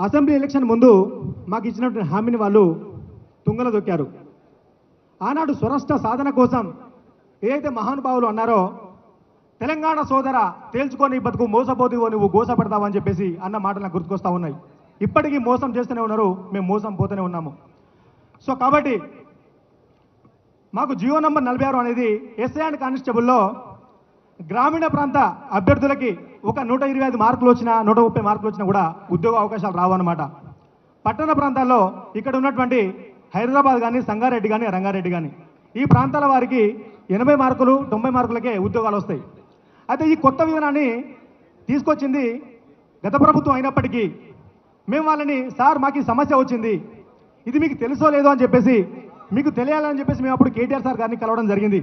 Assembly election ముందు మాకు ఇచ్చినటువంటి హామీని వాళ్ళు తుంగలో దొక్కారు. ఆనాడు స్వరాష్ట్ర సాధన కోసం ఏదైతే మహానుభావులు అన్నారో, తెలంగాణ సోదర తేల్చుకొని బతుకు మోసపోతువో నువ్వు గోసపడతావని చెప్పేసి అన్న మాటలు నాకు గుర్తుకొస్తా ఉన్నాయి. ఇప్పటికీ మోసం చేస్తూనే ఉన్నారు, మేము మోసం పోతూనే ఉన్నాము. సో కాబట్టి మాకు జియో నంబర్ 46 అనేది ఎస్ఐ అండ్ కానిస్టేబుల్లో గ్రామీణ ప్రాంత అభ్యర్థులకి ఒక 125 మార్కులు వచ్చినా 130 మార్కులు వచ్చినా కూడా ఉద్యోగ అవకాశాలు రావన్నమాట. పట్టణ ప్రాంతాల్లో ఇక్కడ ఉన్నటువంటి హైదరాబాద్ కానీ, సంగారెడ్డి కానీ, రంగారెడ్డి కానీ ఈ ప్రాంతాల వారికి 80 మార్కులు 90 మార్కులకే ఉద్యోగాలు వస్తాయి. అయితే ఈ కొత్త విధానాన్ని తీసుకొచ్చింది గత ప్రభుత్వం అయినప్పటికీ మేము వాళ్ళని, సార్ మాకు ఈ సమస్య వచ్చింది, ఇది మీకు తెలుసో లేదో అని చెప్పేసి, మీకు తెలియాలని చెప్పేసి మేము అప్పుడు కేటీఆర్ సార్ గారిని కలవడం జరిగింది.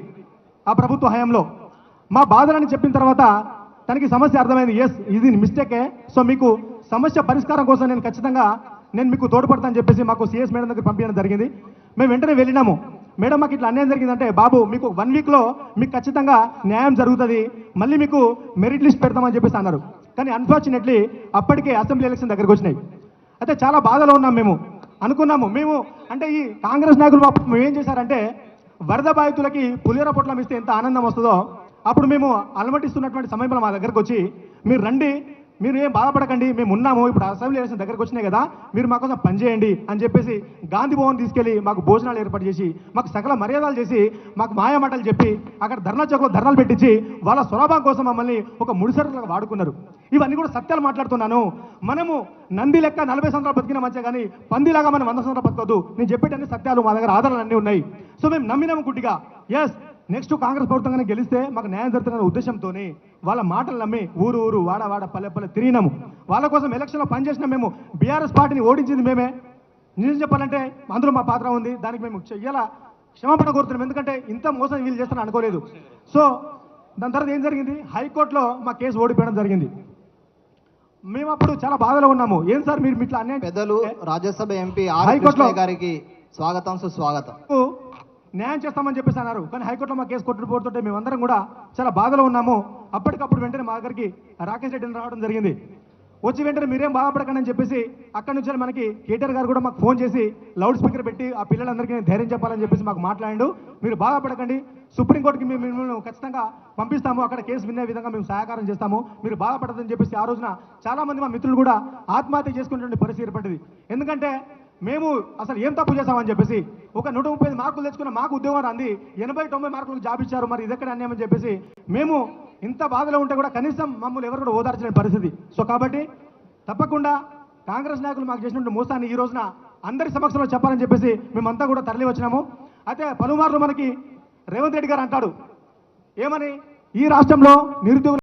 ఆ ప్రభుత్వ హయాంలో మా బాధలని చెప్పిన తర్వాత తనకి సమస్య అర్థమైంది. ఎస్, ఇది మిస్టేకే, సో మీకు సమస్య పరిష్కారం కోసం నేను ఖచ్చితంగా మీకు తోడ్పడతానని చెప్పేసి మాకు సిఎస్ మేడం దగ్గర పంపించడం జరిగింది. మేము వెంటనే వెళ్ళినాము. మేడం మాకు ఇట్లా అన్యాయం జరిగిందంటే, బాబు మీకు 1 వీక్లో మీకు ఖచ్చితంగా న్యాయం జరుగుతుంది, మళ్ళీ మీకు మెరిట్ లిస్ట్ పెడతామని చెప్పేసి అన్నారు. కానీ అన్ఫార్చునేట్లీ అప్పటికే అసెంబ్లీ ఎలక్షన్ దగ్గరకు వచ్చినాయి. అయితే చాలా బాధలో ఉన్నాం. మేము అనుకున్నాము, మేము అంటే ఈ కాంగ్రెస్ నాయకులు మేము ఏం చేశారంటే, వరద బాధితులకి పులిహోర పొట్లం ఇస్తే ఎంత ఆనందం వస్తుందో అప్పుడు మేము అలమటిస్తున్నటువంటి సమయంలో మా దగ్గరకు వచ్చి, మీరు రండి, మీరు ఏం బాధపడకండి, మేము ఉన్నాము, ఇప్పుడు అసెంబ్లీ ఎలక్షన్ దగ్గరకు వచ్చినాయి కదా, మీరు మా కోసం పనిచేయండి అని చెప్పేసి గాంధీ భవన్ తీసుకెళ్లి మాకు భోజనాలు ఏర్పాటు చేసి, మాకు సకల మర్యాదలు చేసి, మాకు మాయమాటలు చెప్పి, అక్కడ ధర్నా చౌక్లో ధర్నాలు పెట్టించి వాళ్ళ స్వలాభం కోసం మమ్మల్ని ఒక ముడిసరులుగా వాడుకున్నారు. ఇవన్నీ కూడా సత్యాలు మాట్లాడుతున్నాను. మనము నంది లెక్క 40 సంవత్సరాలు బతికిన మంచిగా, కానీ పందిలాగా మనం 100 సంవత్సరాలు బతకదు. నేను చెప్పేటన్ని సత్యాలు, మా దగ్గర ఆధారాలు అన్నీ ఉన్నాయి. సో మేము నమ్మినాము గుడ్డిగా. ఎస్, నెక్స్ట్ కాంగ్రెస్ ప్రభుత్వంగానే గెలిస్తే మాకు న్యాయం జరుగుతుందనే ఉద్దేశంతోనే వాళ్ళ మాటలు నమ్మి ఊరు ఊరు వాడ వాడ పల్లె పల్లె తిరిగినాము. వాళ్ళ కోసం ఎలక్షన్లో పనిచేసిన మేము. బీఆర్ఎస్ పార్టీని ఓడించింది మేమే. నిజం చెప్పాలంటే అందులో మా పాత్ర ఉంది. దానికి మేము చెయ్యాల క్షమాపణ కోరుతున్నాం. ఎందుకంటే ఇంత మోసం వీళ్ళు చేస్తారని అనుకోలేదు. సో దాని తర్వాత ఏం జరిగింది, హైకోర్టులో మా కేసు ఓడిపోవడం జరిగింది. మేము అప్పుడు చాలా బాధలో ఉన్నాము. ఏం సార్ మీరు ఇట్లా అన్యాయం. పెద్దలు రాజ్యసభ ఎంపీ హైకోర్టులో గారికి స్వాగతం సుస్వాగతం. న్యాయం చేస్తామని చెప్పేసి అన్నారు. కానీ హైకోర్టులో మా కేసు కొట్టుకుపోతుంటే మేమందరం కూడా చాలా బాధలో ఉన్నాము. అప్పటికప్పుడు వెంటనే మా దగ్గరికి రాకేష్ రెడ్డిని రావడం జరిగింది. వచ్చి వెంటనే మీరేం బాధపడకండి అని చెప్పేసి అక్కడి నుంచి మనకి కేటీఆర్ గారు కూడా మాకు ఫోన్ చేసి లౌడ్ స్పీకర్ పెట్టి ఆ పిల్లలందరికీ ధైర్యం చెప్పాలని చెప్పేసి మాకు మాట్లాడాడు. మీరు బాధపడకండి, సుప్రీంకోర్టుకి మేము మిమ్మల్ని ఖచ్చితంగా పంపిస్తాము, అక్కడ కేసు వినే విధంగా మేము సహకారం చేస్తాము, మీరు బాధపడదని చెప్పేసి ఆ రోజున చాలామంది మా మిత్రులు కూడా ఆత్మహత్య చేసుకునేటువంటి పరిస్థితి ఏర్పడింది. ఎందుకంటే మేము అసలు ఏం తప్పు చేశామని చెప్పేసి, ఒక 135 మార్కులు తెచ్చుకున్న మాకు ఉద్యోగం రాంది, 80-90 మార్కులకు జాబ్ ఇచ్చారు, మరి ఇదెక్కడ అన్యాయం అని చెప్పేసి మేము ఇంత బాధలో ఉంటే కూడా కనీసం మమ్మల్ని ఎవరు కూడా ఓదార్చలేని పరిస్థితి. సో కాబట్టి తప్పకుండా కాంగ్రెస్ నాయకులు మాకు చేసినటువంటి మోసాన్ని ఈ రోజున అందరి సమక్షంలో చెప్పాలని చెప్పేసి మేమంతా కూడా తరలి వచ్చినాము. అయితే పలుమార్లు మనకి రేవంత్ రెడ్డి గారు అంటాడు ఏమని, ఈ రాష్ట్రంలో నిరుద్యోగులు